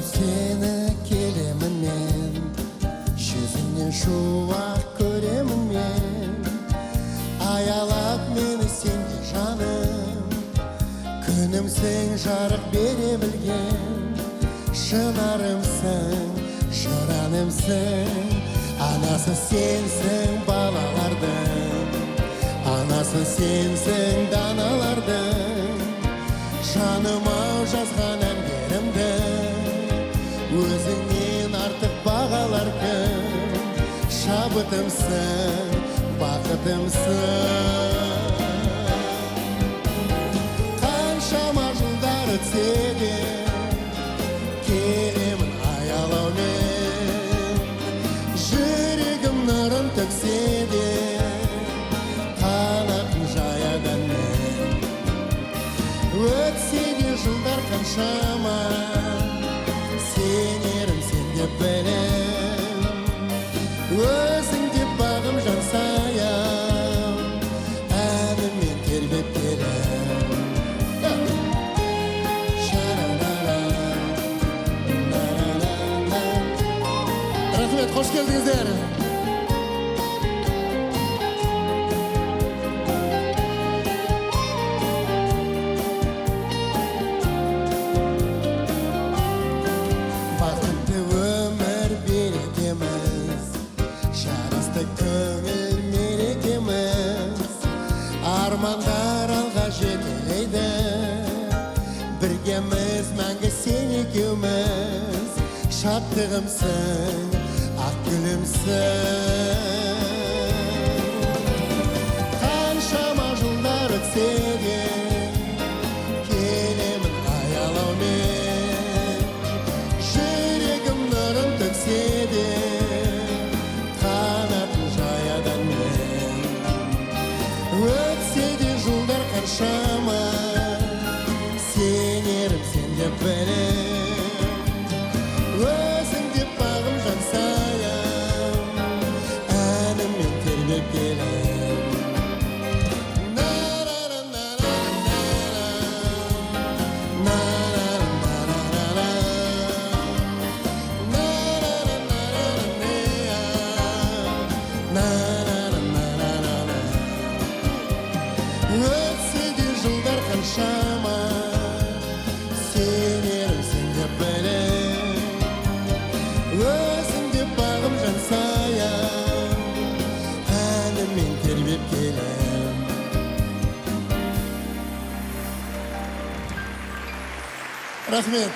ойлап сені келемін мен, жүзіңнен шуақ көремін мен. Аялап мені сенде жаным, күнімсің, жарық бере білген. Шынарымсың, жыранымсың, анасы сенсің балалардың, анасы сенсің даналардың. Жаным-ау жазған әндерімді өзіңнен артық бағалар кім? Шабытымсың, бақытымсың. Қаншама жылдар өтсе де келемін аялаумен, жүрегім нұрын төксе де қанатын жаядан мен. Өтсе де жылдар қаншама, сенерім сен деп білем. Өзің деп бағым жан саям, әніммен тербеп келем. Рахмет, қош келдіңіздер. Бақытты өмір берекеміз, жарасты көңіл мерекеміз. Армандар алға жетелейді, біргеміз мәңгі сен екеуміз. Шаттығымсың, ақ гүлімсің. Қаншама жылдар өтсе де келемін аялаумен, жүрегім нұрын төксе де қанатын жаядан мен. Өтсе де жылдар қаншама, сенерім сен деп білем. Өзің деп бағым жан саям, әніммен тербеп келем. Өтсе де жылдар қаншама, сенерім сен деп білем. Өзің деп бағым жан саям, әніммен тербеп келем. Рахмет.